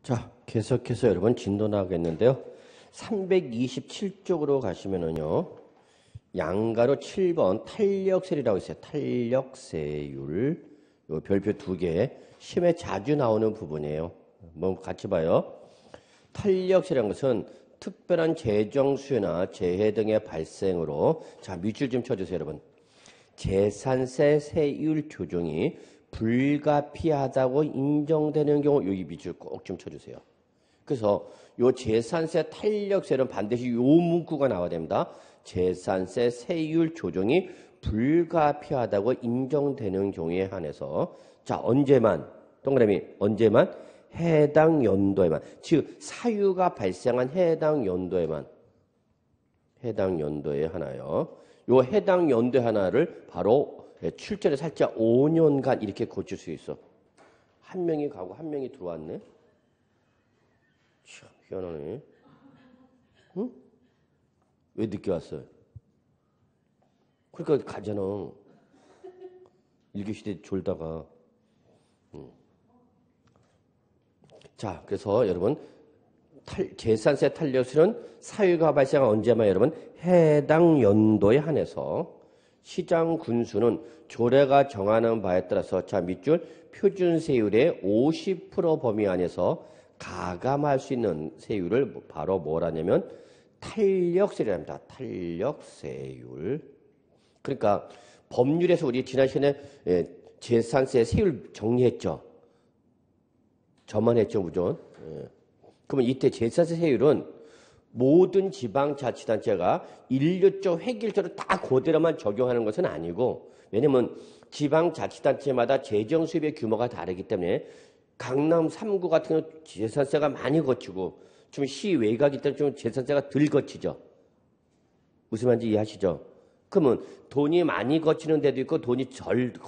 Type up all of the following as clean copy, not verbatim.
자, 계속해서 여러분 진도 나가겠는데요. 327쪽으로 가시면은요. 양가로 7번 탄력세율이라고 있어요. 탄력세율. 요 별표 2개. 시험에 자주 나오는 부분이에요. 뭐 같이 봐요. 탄력세라는 것은 특별한 재정 수요나 재해 등의 발생으로, 자, 밑줄 좀 쳐주세요, 여러분. 재산세 세율 조정이 불가피하다고 인정되는 경우, 여기 밑줄 꼭 좀 쳐주세요. 그래서 요 재산세 탄력세는 반드시 요 문구가 나와야 됩니다. 재산세 세율 조정이 불가피하다고 인정되는 경우에 한해서, 자, 언제만, 동그라미, 언제만? 해당 연도에만, 즉 사유가 발생한 해당 연도에 하나요. 요 해당 연도에 하나를 바로 출전에 살짝 5년간 이렇게 고칠 수 있어. 한 명이 가고 한 명이 들어왔네. 참 희한하네. 응? 왜 늦게 왔어요? 그러니까 가잖아. 일교시대 졸다가. 자, 그래서 여러분 재산세 탄력세는 사유가 발생한 언제만 여러분 해당 연도에 한해서 시장 군수는 조례가 정하는 바에 따라서, 자, 밑줄 표준세율의 50% 범위 안에서 가감할 수 있는 세율을 바로 뭐라냐면 탄력세율이랍니다. 탄력세율. 그러니까 법률에서 우리 지난 시간에 재산세 세율 정리했죠. 저만 했죠, 무조건. 그러면 이때 재산세 세율은 모든 지방자치단체가 일률적 획일적으로 다 그대로만 적용하는 것은 아니고, 왜냐면 지방자치단체마다 재정 수입의 규모가 다르기 때문에 강남 3구 같은 경우는 재산세가 많이 거치고 좀 시외곽이기 때문에 좀 재산세가 덜 거치죠. 무슨 말인지 이해하시죠? 그러면 돈이 많이 거치는 데도 있고 돈이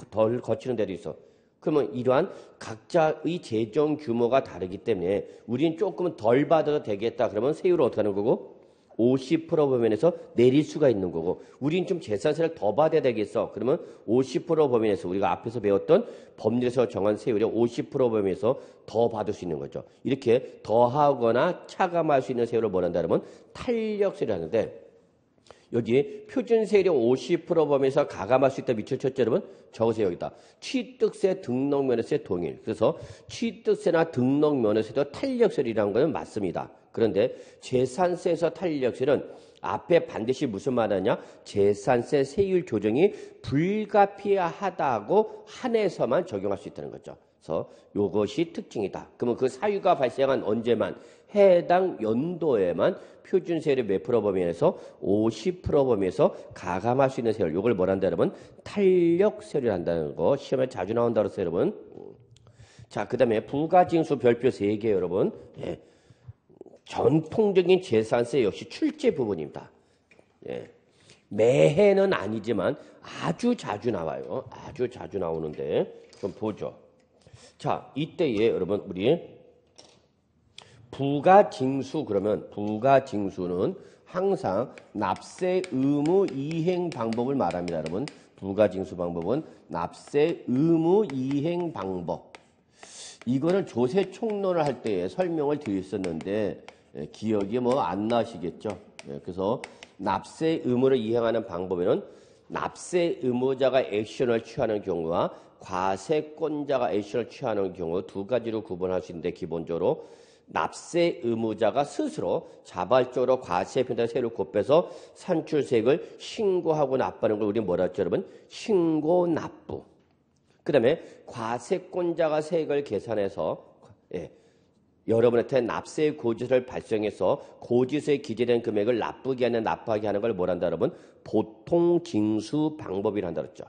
덜 거치는 데도 있어. 그러면 이러한 각자의 재정 규모가 다르기 때문에 우리는 조금은 덜 받아도 되겠다. 그러면 세율을 어떻게 하는 거고? 50% 범위에서 내릴 수가 있는 거고, 우리는 좀 재산세를 더 받아야 되겠어. 그러면 50% 범위에서 우리가 앞에서 배웠던 법률에서 정한 세율의 50% 범위에서 더 받을 수 있는 거죠. 이렇게 더하거나 차감할 수 있는 세율을 뭐란다 그러면 탄력세를 하는데, 여기 표준세율의 50% 범위에서 가감할 수 있다 밑줄 쳤죠, 여러분? 적으세요, 여기다. 취득세, 등록면허세 동일. 그래서 취득세나 등록면허세도 탄력세율이라는 것은 맞습니다. 그런데 재산세에서 탄력세는 앞에 반드시 무슨 말하냐? 재산세 세율 조정이 불가피하다고 한해서만 적용할 수 있다는 거죠. 그래서 이것이 특징이다. 그러면 그 사유가 발생한 언제만? 해당 연도에만 표준세율의 몇 프로 범위에서 50% 범위에서 가감할 수 있는 세율. 이걸 뭐란다 여러분? 탄력세율을 한다는 거. 시험에 자주 나온다 그랬어요, 여러분. 자, 그 다음에 부가징수 별표 3개 여러분. 예. 전통적인 재산세 역시 출제 부분입니다. 예. 매해는 아니지만 아주 자주 나와요. 아주 자주 나오는데 좀 보죠. 자, 이때에 여러분 우리 부가징수, 그러면 부가징수는 항상 납세 의무 이행 방법을 말합니다, 여러분. 부가징수 방법은 납세 의무 이행 방법. 이거는 조세 총론을 할 때 설명을 드렸었는데 기억이 뭐 안 나시겠죠? 그래서 납세 의무를 이행하는 방법에는 납세 의무자가 액션을 취하는 경우와 과세권자가 액션을 취하는 경우 두 가지로 구분할 수 있는데, 기본적으로 납세 의무자가 스스로 자발적으로 과세 편의 세율을 곱해서 산출세액을 신고하고 납부하는 걸 우리 뭐라 했죠, 여러분? 신고 납부. 그 다음에 과세권자가 세액을 계산해서 여러분한테 납세 고지서를 발송해서 고지서에 기재된 금액을 납부하게 하는 걸 뭐란다, 여러분? 보통징수 방법이라 한다 그랬죠.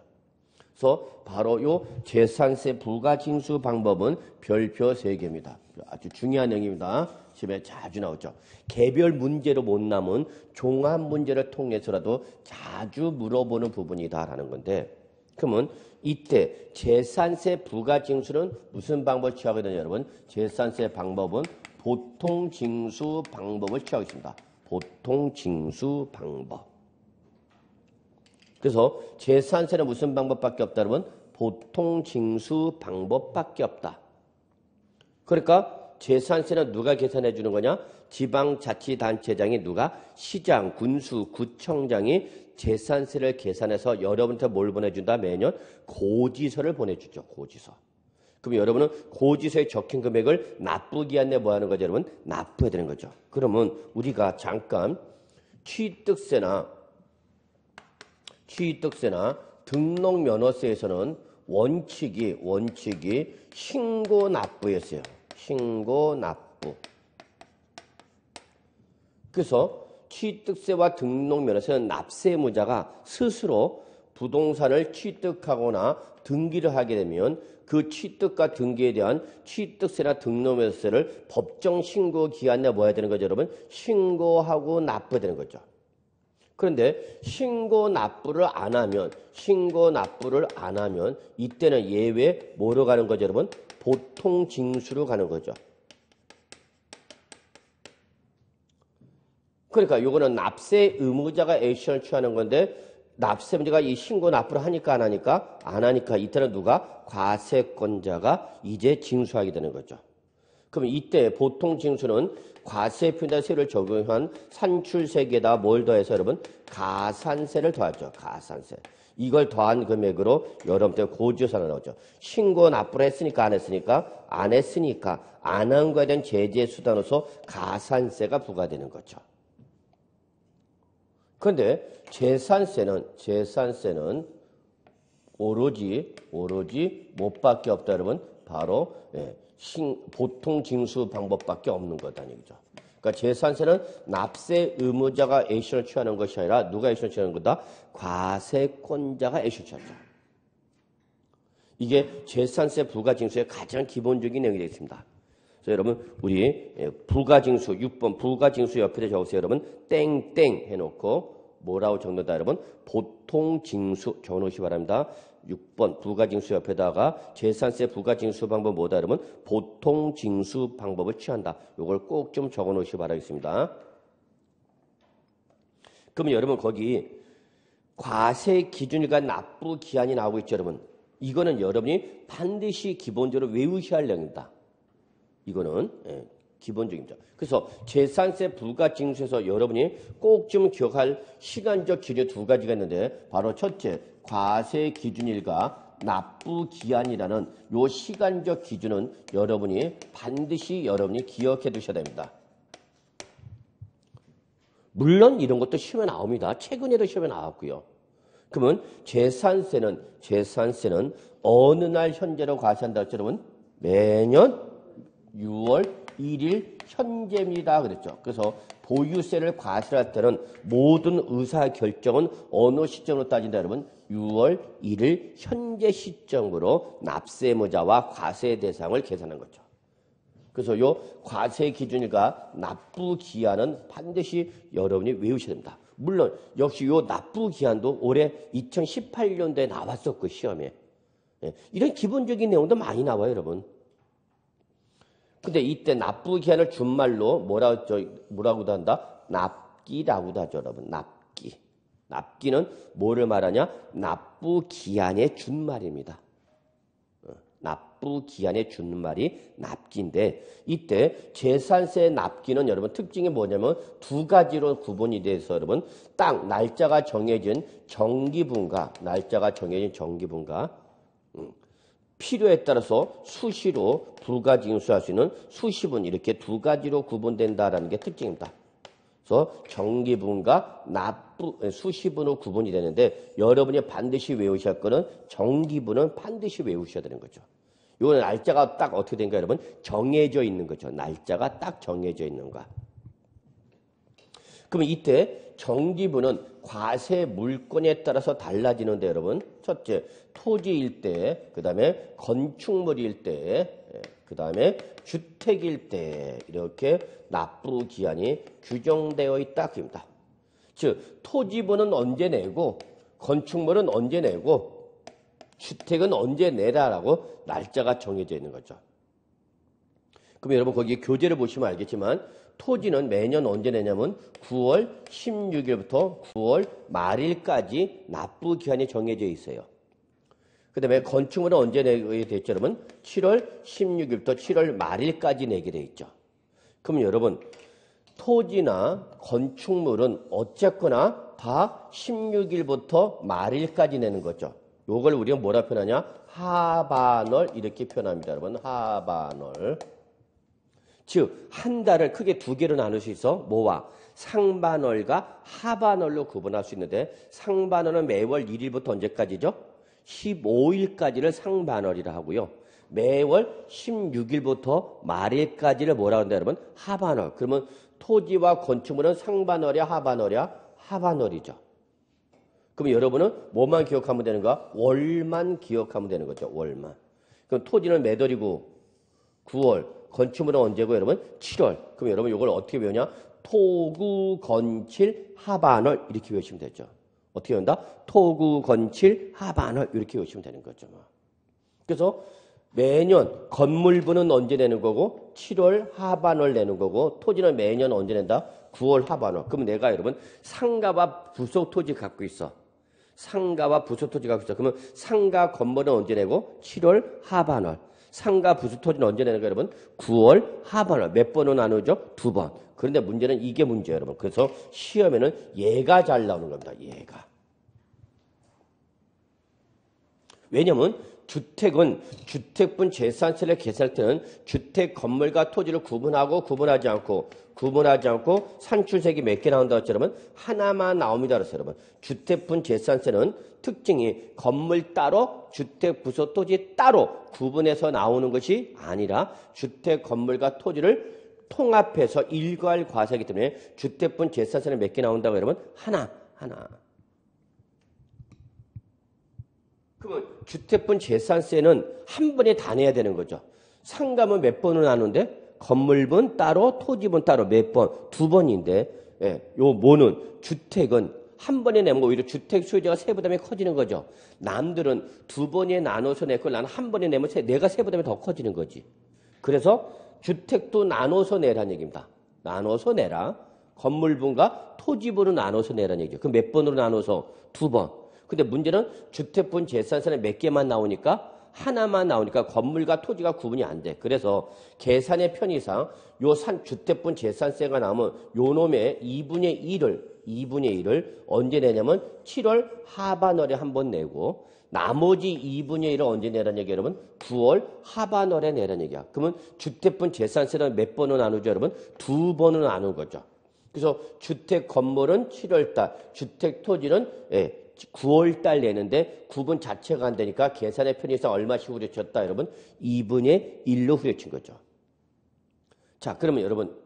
그래서 바로 요 재산세 부가징수 방법은 별표 3개입니다. 아주 중요한 내용입니다. 시험에 자주 나오죠. 개별 문제로 못 남은 종합 문제를 통해서라도 자주 물어보는 부분이다라는 건데, 그러면 이때 재산세 부가징수는 무슨 방법을 취하게 되냐, 여러분? 재산세 방법은 보통징수 방법을 취하겠습니다. 보통징수 방법. 그래서 재산세는 무슨 방법밖에 없다, 여러분? 보통징수 방법밖에 없다. 그러니까 재산세는 누가 계산해 주는 거냐? 지방자치단체장이 누가? 시장, 군수, 구청장이 재산세를 계산해서 여러분한테 뭘 보내준다? 매년 고지서를 보내주죠. 고지서. 그럼 여러분은 고지서에 적힌 금액을 납부기한 내에 뭐 하는 거죠? 여러분? 납부해야 되는 거죠. 그러면 우리가 잠깐 취득세나 등록면허세에서는 원칙이 신고납부였어요. 신고납부. 그래서 취득세와 등록면허세는 납세무자가 스스로 부동산을 취득하거나 등기를 하게 되면 그 취득과 등기에 대한 취득세나 등록면허세를 법정 신고 기한 내에 뭐 해야 되는 거죠, 여러분? 신고하고 납부해야 되는 거죠. 그런데 신고 납부를 안 하면 이때는 예외 뭐로 가는 거죠, 여러분? 보통 징수로 가는 거죠. 그러니까 요거는 납세 의무자가 액션을 취하는 건데 납세문제가 이 신고 납부를 하니까 안 하니까? 안 하니까 이때는 누가? 과세권자가 이제 징수하게 되는 거죠. 그럼 이때 보통 징수는 과세표준세를 적용한 산출세계에다 뭘 더해서 여러분? 가산세를 더하죠. 가산세. 이걸 더한 금액으로 여러분들 고지서가 나오죠. 신고 납부를 했으니까 안 했으니까? 안 했으니까 안 한 거에 대한 제재 수단으로서 가산세가 부과되는 거죠. 그런데 재산세는 오로지 뭐밖에 없다 여러분? 바로 보통 징수 방법밖에 없는 거다 얘기죠. 그러니까 재산세는 납세 의무자가 액션을 취하는 것이 아니라 누가 액션을 취하는 거다? 과세권자가 액션을 취하죠. 이게 재산세 부가징수의 가장 기본적인 내용이 되겠습니다. 그래서 여러분 우리 부가징수 6번 부가징수 옆에 적으세요. 여러분 땡땡 해놓고 뭐라고 적는다 여러분? 보통징수 적어놓으시기 바랍니다. 6번 부가징수 옆에다가 재산세 부가징수 방법 뭐다 여러분? 보통징수 방법을 취한다. 이걸 꼭 좀 적어놓으시기 바라겠습니다. 그러면 여러분 거기 과세 기준일과 납부 기한이 나오고 있죠 여러분. 이거는 여러분이 반드시 기본적으로 외우셔야 할 내용입니다. 이거는 기본적입니다. 그래서 재산세 부가징수에서 여러분이 꼭 좀 기억할 시간적 기준 두 가지가 있는데 바로 첫째, 과세 기준일과 납부 기한이라는 요 시간적 기준은 여러분이 반드시 기억해 두셔야 됩니다. 물론 이런 것도 시험에 나옵니다. 최근에도 시험에 나왔고요. 그러면 재산세는 어느 날 현재로 과세한다 했죠, 여러분? 매년 6월 1일 현재입니다. 그랬죠. 그래서 보유세를 과세할 때는 모든 의사 결정은 어느 시점으로 따진다, 여러분? 6월 1일 현재 시점으로 납세무자와 과세 대상을 계산한 거죠. 그래서 요 과세 기준일과 납부 기한은 반드시 여러분이 외우셔야 됩니다. 물론 역시 요 납부 기한도 올해 2018년도에 나왔었고 시험에 이런 기본적인 내용도 많이 나와요, 여러분. 근데 이때 납부 기한을 준말로 뭐라고도 한다? 납기라고도 하죠, 여러분. 납기. 납기는 뭐를 말하냐? 납부 기한의 준말입니다. 납부 기한의 준말이 납기인데 이때 재산세 납기는 여러분 특징이 뭐냐면 두 가지로 구분이 돼서 여러분 딱 날짜가 정해진 정기분과 필요에 따라서 수시로 부가징수할 수 있는 수시분 이렇게 두 가지로 구분된다라는 게 특징입니다. 그래서 정기분과 수시분으로 구분이 되는데 여러분이 반드시 외우셔야 할 거는 정기분은 반드시 외우셔야 되는 거죠. 이거는 날짜가 딱 어떻게 된가 여러분? 정해져 있는 거죠. 날짜가 딱 정해져 있는 거. 그러면 이때 정기분은 과세 물건에 따라서 달라지는데 여러분 첫째 토지일 때, 그 다음에 건축물일 때, 그 다음에 주택일 때 이렇게 납부 기한이 규정되어 있다 그입니다. 즉 토지분은 언제 내고 건축물은 언제 내고 주택은 언제 내라라고 날짜가 정해져 있는 거죠. 그럼 여러분 거기 교재를 보시면 알겠지만 토지는 매년 언제 내냐면 9월 16일부터 9월 말일까지 납부 기한이 정해져 있어요. 그 다음에 건축물은 언제 내게 돼 있죠, 여러분? 7월 16일부터 7월 말일까지 내게 돼 있죠. 그럼 여러분, 토지나 건축물은 어쨌거나 다 16일부터 말일까지 내는 거죠. 요걸 우리가 뭐라 표현하냐? 하반월 이렇게 표현합니다, 여러분. 하반월. 즉, 한 달을 크게 두 개로 나눌 수 있어. 뭐와? 상반월과 하반월로 구분할 수 있는데 상반월은 매월 1일부터 언제까지죠? 15일까지를 상반월이라 하고요. 매월 16일부터 말일까지를 뭐라고 한다, 여러분? 하반월. 그러면 토지와 건축물은 상반월이야, 하반월이야? 하반월이죠. 그럼 여러분은 뭐만 기억하면 되는가? 월만 기억하면 되는 거죠. 월만. 그럼 토지는 몇 월이고 9월, 건축물은 언제고 여러분? 7월. 그럼 여러분 이걸 어떻게 외우냐? 토구 건칠 하반월 이렇게 외우시면 되죠. 어떻게 외운다? 토구 건칠 하반월 이렇게 외우시면 되는 거죠. 그래서 매년 건물부는 언제 내는 거고 7월 하반월 내는 거고 토지는 매년 언제 낸다? 9월 하반월. 그럼 내가 여러분 상가와 부속 토지 갖고 있어. 상가와 부속 토지 갖고 있어. 그러면 상가 건물은 언제 내고 7월 하반월. 상가 부속 토지는 언제 내는 거예요, 여러분? 9월 하반월. 몇 번으로 나누죠? 2번. 그런데 문제는 이게 문제예요, 여러분. 그래서 시험에는 얘가 잘 나오는 겁니다. 얘가. 왜냐면 주택은 주택분 재산세를 계산할 때는 주택 건물과 토지를 구분하지 않고 산출색이 몇 개 나온다고 했죠, 여러분? 하나만 나옵니다. 그래서 여러분 주택분 재산세는 특징이 건물 따로 주택 부속 토지 따로 구분해서 나오는 것이 아니라 주택 건물과 토지를 통합해서 일괄 과세이기 때문에 주택분 재산세는 몇 개 나온다고 여러분? 하나. 그러면 주택분 재산세는 한 번에 다 내야 되는 거죠. 상가면 몇 번으로 나누는데 건물분 따로 토지분 따로 몇 번? 2번인데 요 뭐는 주택은 한 번에 내면 오히려 주택 소유자가 세부담이 커지는 거죠. 남들은 2번에 나눠서 냈고 나는 한 번에 내면 내가 세부담이 더 커지는 거지. 그래서 주택도 나눠서 내라는 얘기입니다. 나눠서 내라. 건물분과 토지분을 나눠서 내라는 얘기죠. 그럼 몇 번으로 나눠서? 2번. 근데 문제는 주택분 재산세는 몇 개만 나오니까 하나만 나오니까 건물과 토지가 구분이 안 돼. 그래서 계산의 편의상 요 주택분 재산세가 나오면 요 놈의 2분의 1을 언제 내냐면 7월 하반월에 한 번 내고 나머지 2분의 1을 언제 내라는 얘기예요, 여러분? 9월 하반월에 내라는 얘기야. 그러면 주택분 재산세는 몇 번으로 나누죠, 여러분? 2번으로 나누는 거죠. 그래서 주택 건물은 7월달, 주택 토지는 9월달 내는데 구분 자체가 안 되니까 계산의 편의상 얼마씩 후려쳤다, 여러분? 2분의 1로 후려친 거죠. 자, 그러면 여러분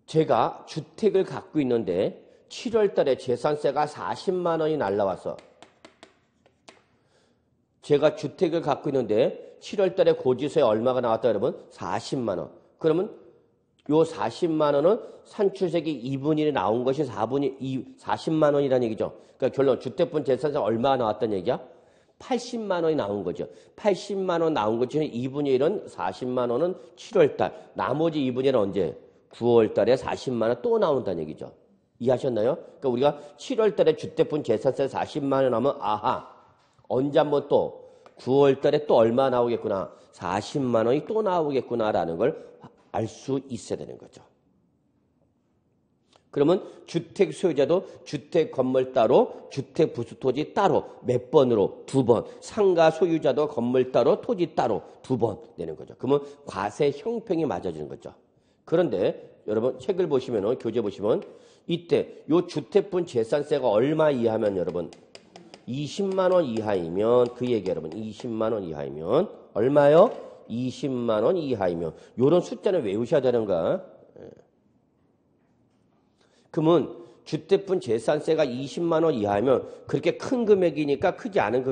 제가 주택을 갖고 있는데 7월달에 재산세가 40만 원이 날라와서 제가 주택을 갖고 있는데 7월달에 고지서에 얼마가 나왔다, 여러분? 40만 원. 그러면 요 40만 원은 산출세기 2분의 1이 나온 것이 40만 원이라는 얘기죠. 그러니까 결론 주택분 재산세 얼마가 나왔다는 얘기야? 80만 원이 나온 거죠. 80만 원 나온 것 중에 2분의 1은 40만 원은 7월달. 나머지 2분의 1은 언제? 9월달에 40만 원 또 나온다는 얘기죠. 이해하셨나요? 그러니까 우리가 7월달에 주택분 재산세 40만 원 하면 아하. 언제 한번 또 9월달에 또 얼마 나오겠구나. 40만 원이 또 나오겠구나라는 걸 알 수 있어야 되는 거죠. 그러면 주택 소유자도 주택 건물 따로, 주택 부수 토지 따로 몇 번으로? 2번. 상가 소유자도 건물 따로, 토지 따로 2번 내는 거죠. 그러면 과세 형평이 맞아지는 거죠. 그런데 여러분 책을 보시면 교재 보시면 이때 요 주택분 재산세가 얼마 이하면 여러분 20만 원 이하이면 그 얘기 여러분 20만 원 이하이면 얼마요? 20만 원 이하이면 요런 숫자는 외우셔야 되는가? 그러면 주택분 재산세가 20만 원 이하면 그렇게 큰 금액이니까 크지 않은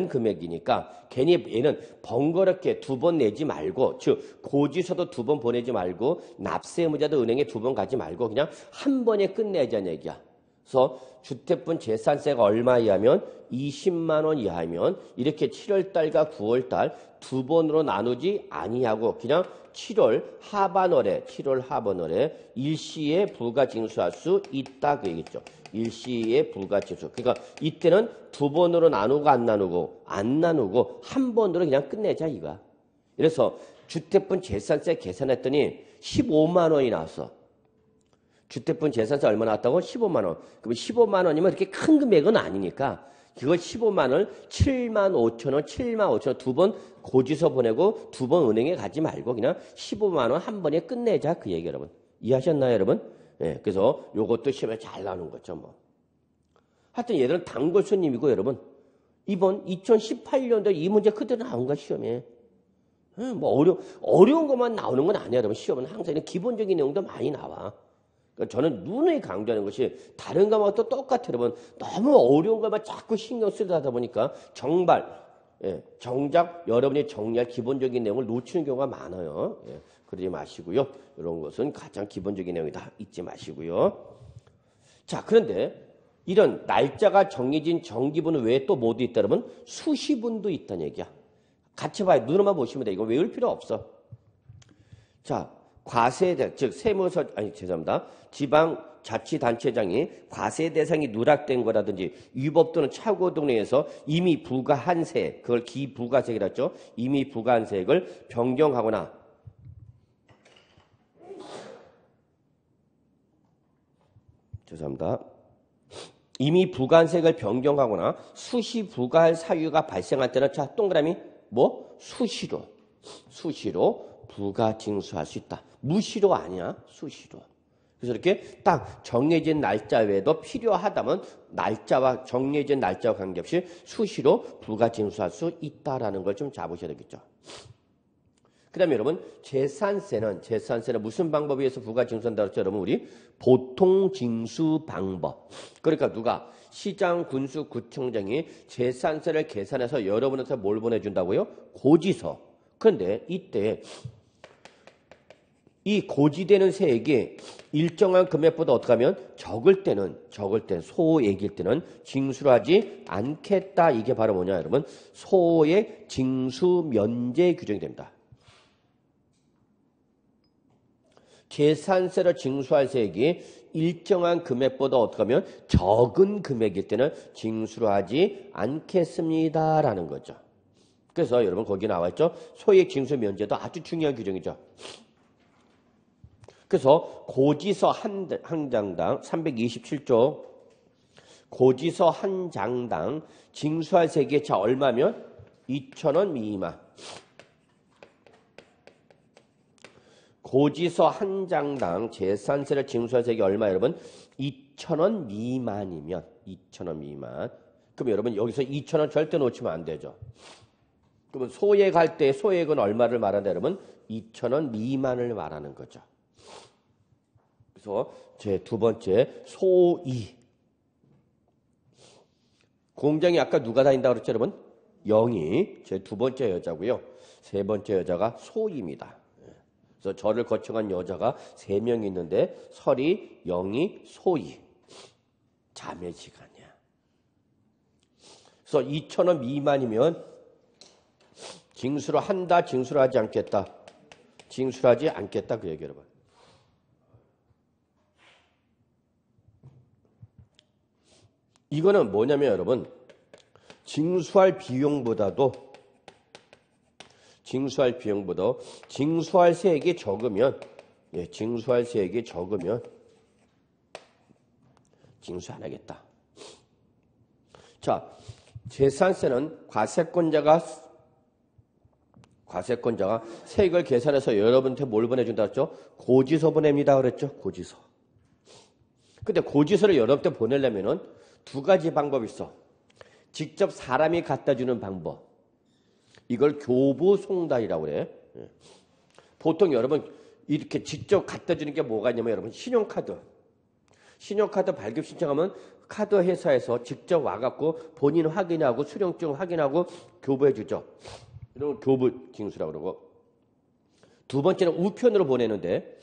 금액이니까 괜히 얘는 번거롭게 2번 내지 말고 즉 고지서도 2번 보내지 말고 납세 의무자도 은행에 2번 가지 말고 그냥 한 번에 끝내자는 얘기야. 그래서 주택분 재산세가 얼마 이하면 20만 원 이하면 이렇게 7월 달과 9월 달 두 번으로 나누지 아니하고 그냥 7월 하반월에 일시에 부가징수할 수 있다 그 얘기죠. 일시에 부가징수. 그러니까 이때는 두 번으로 나누고 안 나누고 한 번으로 그냥 끝내자 이거야. 그래서 주택분 재산세 계산했더니 15만 원이 나왔어. 주택분 재산세 얼마 나왔다고? 15만 원. 그럼 15만 원이면 그렇게 큰 금액은 아니니까 그걸 15만 원, 7만 5천 원, 7만 5천 원 두 번 고지서 보내고 두 번 은행에 가지 말고 그냥 15만 원 한 번에 끝내자 그 얘기 여러분. 이해하셨나요 여러분? 예, 그래서 요것도 시험에 잘 나오는 거죠 뭐. 하여튼 얘들은 단골 손님이고 여러분. 이번 2018년도에 이 문제 그대로 나온 거야 시험에. 뭐 어려운 것만 나오는 건 아니야 여러분. 시험은 항상 이런 기본적인 내용도 많이 나와. 그러니까 저는 누누이 강조하는 것이 다른 과목과 또 똑같아요. 여러분. 너무 어려운 것만 자꾸 신경 쓰다 보니까 정작 여러분이 정리할 기본적인 내용을 놓치는 경우가 많아요. 예, 그러지 마시고요. 이런 것은 가장 기본적인 내용이다. 잊지 마시고요. 자, 그런데 이런 날짜가 정해진 정기분은 왜 또 모두 있다 그러면 수시분도 있다는 얘기야. 같이 봐요. 눈으로만 보시면 돼. 이거 외울 필요 없어. 자, 과세대, 즉 죄송합니다. 지방자치단체장이 과세 대상이 누락된 거라든지 위법 또는 착오 등에 의해서 이미 부과한 세액, 그걸 기부가세액이라 했죠. 이미 부과한 세액을 변경하거나 죄송합니다. 이미 부과한 세액을 변경하거나 수시 부과할 사유가 발생할 때는 자, 동그라미 수시로 부가징수할 수 있다. 무시로 아니야. 수시로. 그래서 이렇게 딱 정해진 날짜 외에도 필요하다면 날짜와 정해진 날짜와 관계없이 수시로 부가징수할 수 있다라는 걸 좀 잡으셔야 되겠죠. 그 다음에 여러분 재산세는 무슨 방법에 의해서 부가징수한다고 했죠? 여러분 우리 보통징수 방법. 그러니까 누가 시장, 군수, 구청장이 재산세를 계산해서 여러분한테 뭘 보내준다고요? 고지서. 그런데 이때 이 고지되는 세액이 일정한 금액보다 어떻게 하면 적을 때는 소액일 때는 징수를 하지 않겠다. 이게 바로 뭐냐 여러분? 소액 징수 면제 규정이 됩니다. 재산세를 징수할 세액이 일정한 금액보다 어떻게 하면 적은 금액일 때는 징수를 하지 않겠습니다라는 거죠. 그래서 여러분 거기 나와 있죠. 소액 징수 면제도 아주 중요한 규정이죠. 그래서 고지서 한 장당 327조 고지서 한 장당 징수할 세액이 자 얼마면 2,000원 미만. 고지서 한 장당 재산세를 징수할 세액이 얼마 여러분? 2,000원 미만이면 2,000원 미만. 그럼 여러분 여기서 2,000원 절대 놓치면 안 되죠. 그러면 소액할 때 소액은 얼마를 말한다 여러분? 2,000원 미만을 말하는 거죠. 그래서 제 두 번째 소이. 공장에 아까 누가 다닌다고 그랬죠 여러분? 영이 제 두 번째 여자고요. 세 번째 여자가 소이입니다. 그래서 저를 거쳐간 여자가 3명이 있는데 설이, 영이, 소이. 자매지간이야. 그래서 2,000원 미만이면 징수를 한다, 징수를 하지 않겠다. 징수를 하지 않겠다 그 얘기 여러분. 이거는 뭐냐면 여러분 징수할 비용보다 징수할 세액이 적으면 징수할 세액이 적으면 징수 안 하겠다. 자, 재산세는 과세권자가 세액을 계산해서 여러분한테 뭘 보내준다 그랬죠? 고지서 보냅니다 그랬죠? 고지서. 근데 고지서를 여러분한테 보내려면은 두 가지 방법이 있어. 직접 사람이 갖다 주는 방법. 이걸 교부송달이라고 그래. 보통 여러분 이렇게 직접 갖다 주는 게 뭐가 있냐면 여러분 신용카드 발급 신청하면 카드 회사에서 직접 와갖고 본인 확인하고 수령증 확인하고 교부해 주죠. 이런 걸 교부 징수라고 그러고. 두 번째는 우편으로 보내는데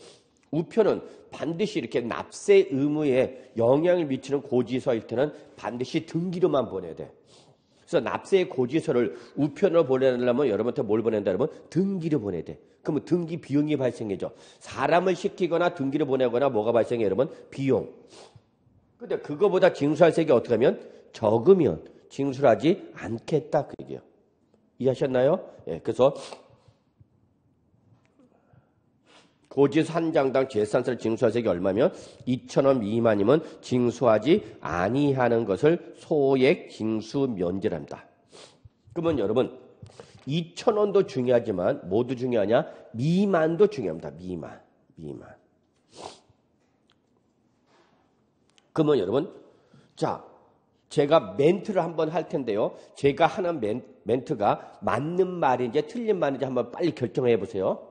우표는 반드시 이렇게 납세 의무에 영향을 미치는 고지서일 때는 반드시 등기로만 보내야 돼. 그래서 납세의 고지서를 우편으로 보내려면 여러분한테 뭘 보낸다 그러면 등기를 보내야 돼. 그러면 등기 비용이 발생해죠. 사람을 시키거나 등기를 보내거나 뭐가 발생해 여러분? 비용. 근데 그거보다 징수할세액이 어떻게 하면 적으면 징수하지 않겠다 그 얘기예요. 이해하셨나요? 예, 그래서 고지서 한 장당 재산세를 징수할세액이 얼마면 2,000원 미만이면 징수하지 아니하는 것을 소액 징수 면제랍니다. 그러면 여러분 2,000원도 중요하지만 모두 중요하냐? 미만도 중요합니다. 미만. 그러면 여러분 자 제가 멘트를 한번 할 텐데요. 제가 하는 멘트가 맞는 말인지 틀린 말인지 한번 빨리 결정해 보세요.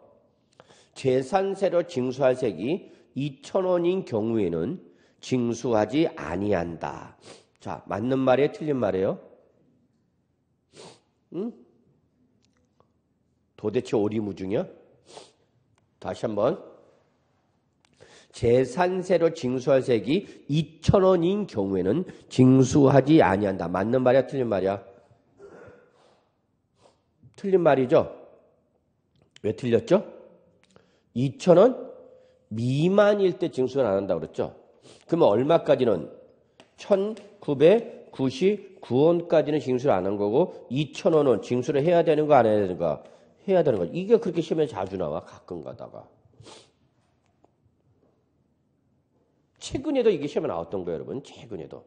재산세로 징수할세액이 2,000원인 경우에는 징수하지 아니한다. 자, 맞는 말이에요? 틀린 말이에요? 응? 도대체 오리무중이야? 다시 한번. 재산세로 징수할세액이 2,000원인 경우에는 징수하지 아니한다. 맞는 말이야? 틀린 말이야? 틀린 말이죠? 왜 틀렸죠? 2,000원 미만일 때 징수를 안 한다고 그랬죠? 그러면 얼마까지는? 1,999원까지는 징수를 안 한 거고 2,000원은 징수를 해야 되는 거 안 해야 되는 거? 해야 되는 거. 이게 그렇게 시험에 자주 나와. 가끔 가다가. 최근에도 이게 시험에 나왔던 거예요, 여러분. 최근에도.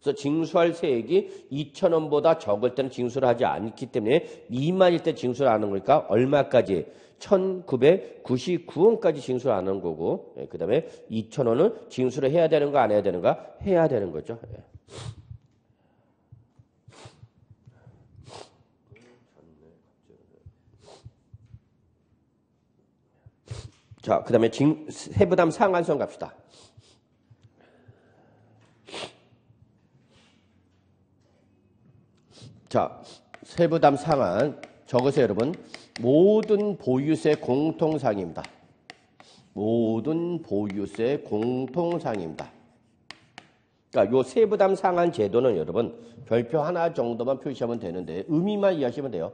그래서 징수할세액이 2,000원보다 적을 때는 징수를 하지 않기 때문에 미만일 때 징수를 안 하는 거니까 얼마까지? 1,999원까지 징수를 안 하는 거고 그 다음에 2,000원은 징수를 해야 되는 거 안 해야 되는가? 해야 되는 거죠. 예. 자, 그 다음에 세부담 상한선 갑시다. 자, 세부담 상한 적으세요, 여러분. 모든 보유세 공통상입니다. 모든 보유세 공통상입니다. 그러니까 요 세부담 상한 제도는 여러분 별표 하나 정도만 표시하면 되는데 의미만 이해하시면 돼요.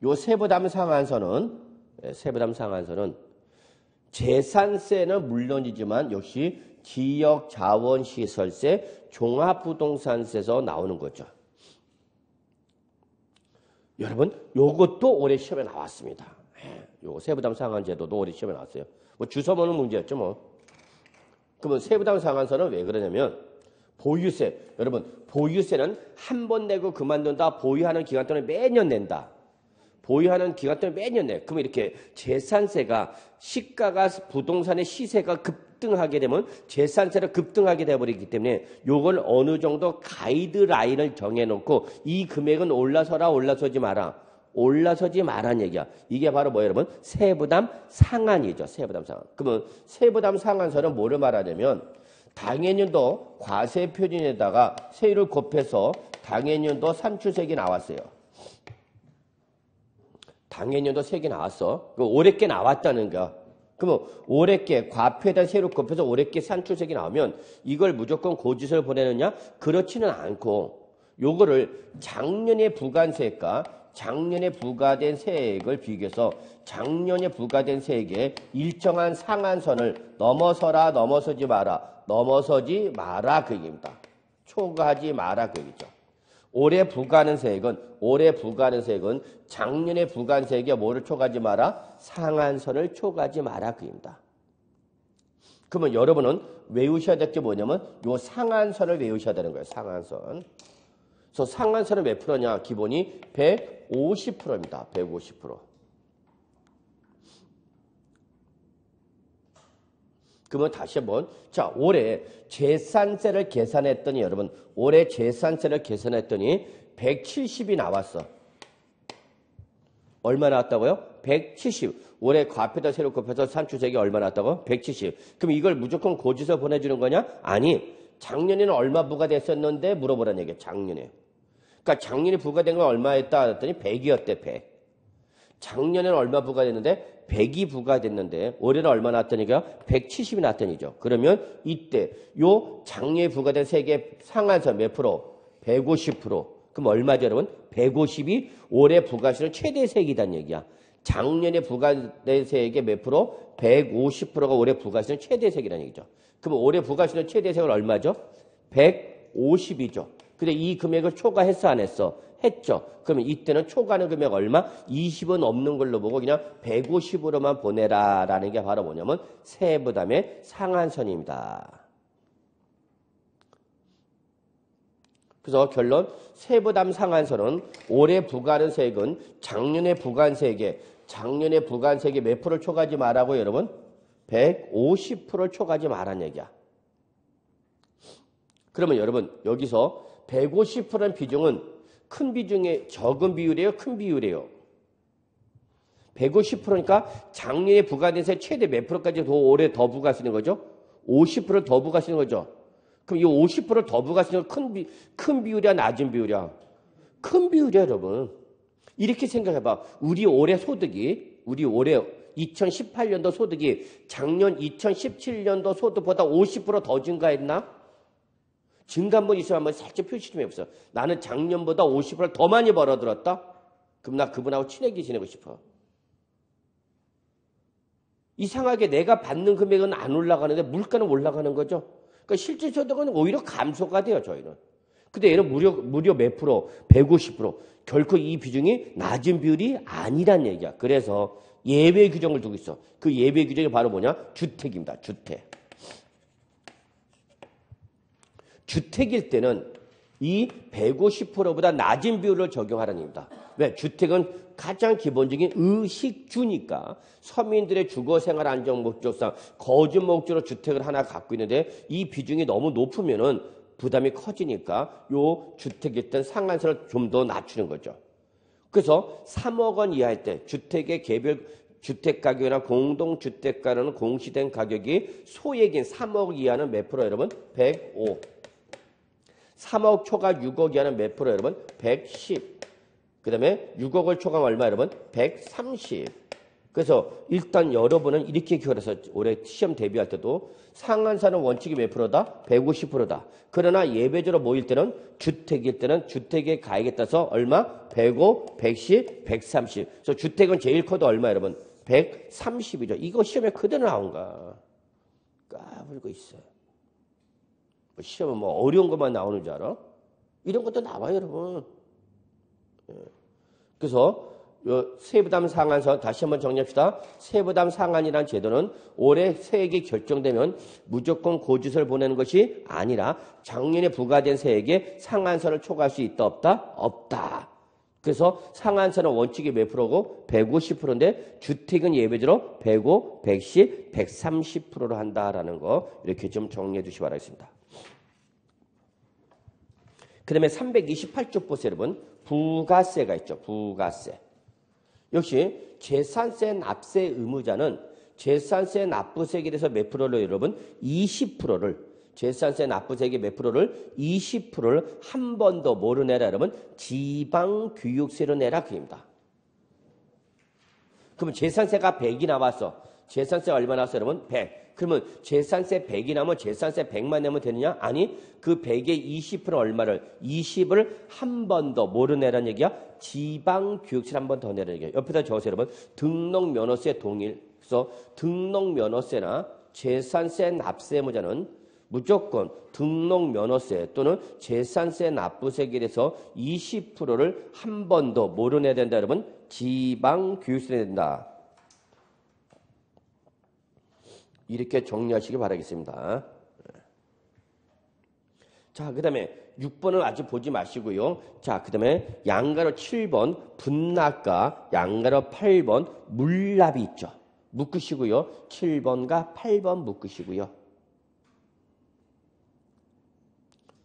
요 세부담 상한선은 재산세는 물론이지만 역시 지역자원시설세, 종합부동산세에서 나오는 거죠. 여러분, 요것도 올해 시험에 나왔습니다. 요거 세부담 상한 제도도 올해 시험에 나왔어요. 뭐 주워 모는 문제였죠, 뭐. 그러면 세부담 상한선은 왜 그러냐면 보유세, 여러분, 보유세는 한 번 내고 그만둔다. 보유하는 기간 동안 매년 낸다. 보유하는 기간 동안 매년 내. 그러면 이렇게 재산세가 시가가 부동산의 시세가 급등하게 되면 재산세를 급등하게 돼버리기 때문에 요걸 어느 정도 가이드라인을 정해놓고 이 금액은 올라서라 올라서지 마라. 올라서지 마라는 얘기야. 이게 바로 뭐예요, 여러분? 세부담 상한이죠. 세부담 상한. 그러면 세부담 상한선은 뭐를 말하냐면 당해년도 과세표준에다가 세율을 곱해서 당해년도 산출세액이 나왔어요. 당해년도 세액이 나왔어. 올해께 나왔다는 거야. 그러면 올해께 과표에다 세율을 곱해서 올해께 산출세액이 나오면 이걸 무조건 고지서를 보내느냐? 그렇지는 않고 요거를 작년에 부과한 세액과 작년에 부과된 세액을 비교해서 작년에 부과된 세액에 일정한 상한선을 넘어서라 넘어서지 마라 넘어서지 마라 그 얘기입니다. 초과하지 마라 그 얘기죠. 올해 부과하는 세액은 작년에 부과한 세액에 뭐를 초과하지 마라? 상한선을 초과하지 마라 그 얘기입니다. 그러면 여러분은 외우셔야 될 게 뭐냐면 요 상한선을 외우셔야 되는 거예요. 상한선. 그래서 상한선은 몇 프로냐? 기본이 150%입니다. 150%. 그러면 다시 한번 자 올해 재산세를 계산했더니 여러분 올해 재산세를 계산했더니 170이 나왔어. 얼마 나왔다고요? 170. 올해 과표에다 세로 곱해서 산출세액이 얼마 나왔다고? 170. 그럼 이걸 무조건 고지서 보내주는 거냐? 아니. 작년에는 얼마 부과됐었는데 물어보라는 얘기야. 작년에. 그러니까 작년에 부과된 건 얼마였다 했더니 100이었대. 100. 작년에는 얼마 부과됐는데 100이 부과됐는데 올해는 얼마 나왔더니까 170이 나왔더니죠. 그러면 이때 요 작년에 부과된 세계 상한선 몇 프로? 150%. 그럼 얼마죠, 여러분? 150이 올해 부과시는 최대 세액이란 얘기야. 작년에 부과된 세액의 몇 프로? 150%가 올해 부과시는 최대 세액이라는 얘기죠. 그럼 올해 부과시는 최대 세액은 얼마죠? 150이죠. 근데 이 금액을 초과했어, 안 했어? 했죠. 그러면 이때는 초과하는 금액 얼마? 20은 없는 걸로 보고 그냥 150으로만 보내라라는 게 바로 뭐냐면 세부담의 상한선입니다. 그래서 결론, 세부담 상한선은 올해 부과하는 세액은 작년에 부과한 세액에 몇 프로를 초과하지 말라고요, 여러분? 150%를 초과하지 말라는 얘기야. 그러면 여러분 여기서 150%는 비중은 큰 비중에 적은 비율이에요? 큰 비율이에요? 150%니까 작년에 부과된 세액 최대 몇 프로까지 올해 더 부과하시는 거죠? 50%를 더 부과하시는 거죠? 그럼 이 50%를 더 부과하시는 건 큰 비율이야, 낮은 비율이야? 큰 비율이야, 여러분. 이렇게 생각해봐. 우리 올해 2018년도 소득이 작년 2017년도 소득보다 50% 더 증가했나? 증가 한번 있으면 한번 살짝 표시 좀 해보세요. 나는 작년보다 50%를 더 많이 벌어들었다? 그럼 나 그분하고 친하게 지내고 싶어. 이상하게 내가 받는 금액은 안 올라가는데 물가는 올라가는 거죠. 그러니까 실질 소득은 오히려 감소가 돼요, 저희는. 근데 얘는 무려 몇 프로? 150%. 결코 이 비중이 낮은 비율이 아니란 얘기야. 그래서 예외 규정을 두고 있어. 그 예외 규정이 바로 뭐냐? 주택입니다. 주택일 때는 이 150%보다 낮은 비율을 적용하라는 얘기입니다. 왜? 주택은 가장 기본적인 의식주니까 서민들의 주거생활 안정 목적상 거주 목적으로 주택을 하나 갖고 있는데 이 비중이 너무 높으면은 부담이 커지니까 요 주택일 땐 상한선을 좀 더 낮추는 거죠. 그래서 3억 원 이하일 때 주택의 개별 주택가격이나 공동주택가로는 공시된 가격이 소액인 3억 이하는 몇 프로 여러분? 105. 3억 초과 6억 이하는 몇 프로 여러분? 110. 그 다음에 6억을 초과하면 얼마 여러분? 130. 그래서 일단 여러분은 이렇게 기억해서 올해 시험 대비할 때도 상한선은 원칙이 몇 프로다? 150%다. 그러나 예외적으로 모일 때는 주택일 때는 주택의 가액에 따라서 얼마? 105, 110, 130. 그래서 주택은 제일 커도 얼마 여러분? 130이죠. 이거 시험에 그대로 나온가? 까불고 있어. 시험은 뭐 어려운 것만 나오는 줄 알아? 이런 것도 나와요, 여러분. 그래서 세부담 상한선 다시 한번 정리합시다. 세부담 상한이라는 제도는 올해 세액이 결정되면 무조건 고지서를 보내는 것이 아니라 작년에 부과된 세액에 상한선을 초과할 수 있다 없다? 없다. 그래서 상한선은 원칙이 몇 프로고? 150%인데 주택은 예외적으로 105, 110, 130%로 한다라는 거 이렇게 좀 정리해 주시기 바라겠습니다. 그 다음에 328쪽 보세요, 여러분. 부가세가 있죠. 부가세. 역시 재산세 납세 의무자는 재산세 납부세액에 대해서 몇 프로를 여러분? 20%를 재산세 납부세액의 몇 프로를? 20%를 한 번 더 뭐로 내라 여러분? 지방교육세로 내라 그입니다. 그러면 재산세가 100이 나왔어. 재산세가 얼마 나왔어 여러분? 100. 그러면 재산세 100이 나면 재산세 100만 내면 되느냐? 아니, 그 100의 20% 얼마를? 20을 한 번 더 뭐로 내라는 얘기야? 지방교육세를 한 번 더 내라는 얘기야. 옆에다 적으세요, 여러분. 등록면허세 동일. 그래서 등록면허세나 재산세 납세 의무자는 무조건 등록면허세 또는 재산세 납부세액에 대해서 20%를 한 번 더 뭐로 내야 된다, 여러분? 지방교육세 내야 된다. 이렇게 정리하시기 바라겠습니다. 자, 그 다음에 6번은 아직 보지 마시고요. 자, 그 다음에 양가로 7번 분납과 양가로 8번 물납이 있죠. 묶으시고요. 7번과 8번 묶으시고요.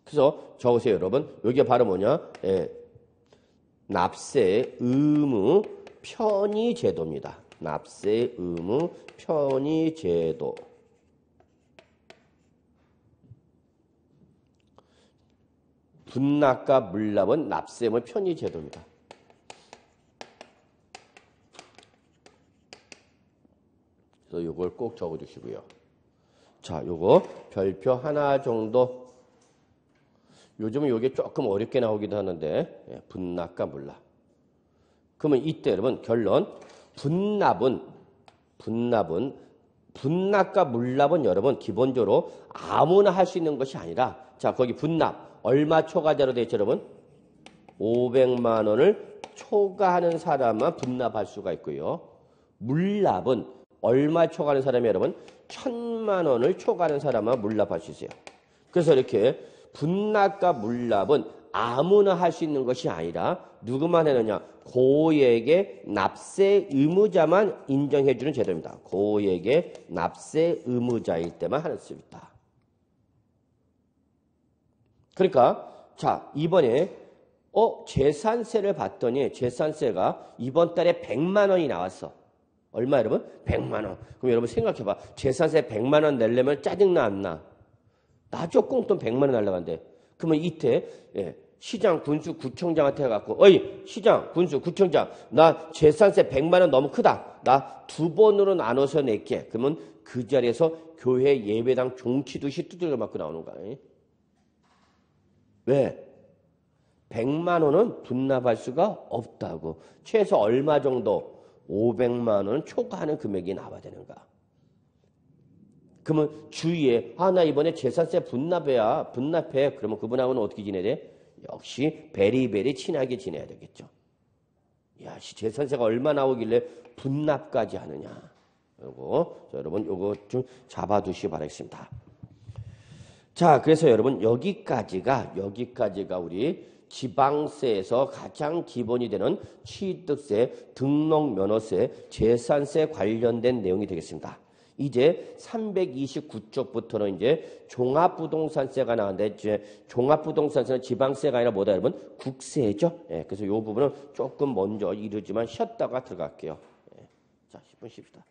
그래서 적으세요, 여러분. 여기가 바로 뭐냐? 납세 의무 편의 제도입니다. 납세 의무 편의 제도. 분납과 물납은 납세 의무 편의 제도입니다. 그래서 요걸 꼭 적어 주시고요. 자, 요거 별표 하나 정도. 요즘은 요게 조금 어렵게 나오기도 하는데, 예, 분납과 물납. 그러면 이때 여러분 결론, 분납과 물납은 여러분 기본적으로 아무나 할 수 있는 것이 아니라, 자, 거기 분납 얼마 초과자로 되어 있죠, 여러분? 500만 원을 초과하는 사람만 분납할 수가 있고요. 물납은 얼마 초과하는 사람이 여러분? 1000만 원을 초과하는 사람만 물납할 수 있어요. 그래서 이렇게 분납과 물납은 아무나 할 수 있는 것이 아니라 누구만 해느냐? 고액의 납세 의무자만 인정해주는 제도입니다. 고액의 납세 의무자일 때만 하는 수 있다. 그러니까 자, 이번에 재산세를 봤더니 재산세가 이번 달에 100만 원이 나왔어. 얼마 여러분? 100만 원. 그럼 여러분 생각해봐. 재산세 100만 원 내려면 짜증나 안 나? 나죠. 꽁돈 100만 원 날라간대. 그러면 이때 시장, 군수, 구청장한테 해갖고 어이 시장, 군수, 구청장 나 재산세 100만 원 너무 크다. 나 2번으로 나눠서 낼게. 그러면 그 자리에서 교회 예배당 종치듯이 두들겨 맞고 나오는 거야. 왜? 100만 원은 분납할 수가 없다고. 최소 얼마 정도? 500만 원 초과하는 금액이 나와야 되는가. 그러면 주위에 나 이번에 재산세 분납해. 그러면 그분하고는 어떻게 지내야 돼? 역시 베리베리 친하게 지내야 되겠죠. 야, 재산세가 얼마 나오길래 분납까지 하느냐. 여러분 요거 좀 잡아두시기 바라겠습니다. 자, 그래서 여러분 여기까지가 우리 지방세에서 가장 기본이 되는 취득세, 등록면허세, 재산세 관련된 내용이 되겠습니다. 이제 329쪽부터는 이제 종합부동산세가 나왔는데, 이제 종합부동산세는 지방세가 아니라 뭐다 여러분? 국세죠. 그래서 이 부분은 조금 먼저 이르지만 쉬었다가 들어갈게요. 자, 10분 쉽시다.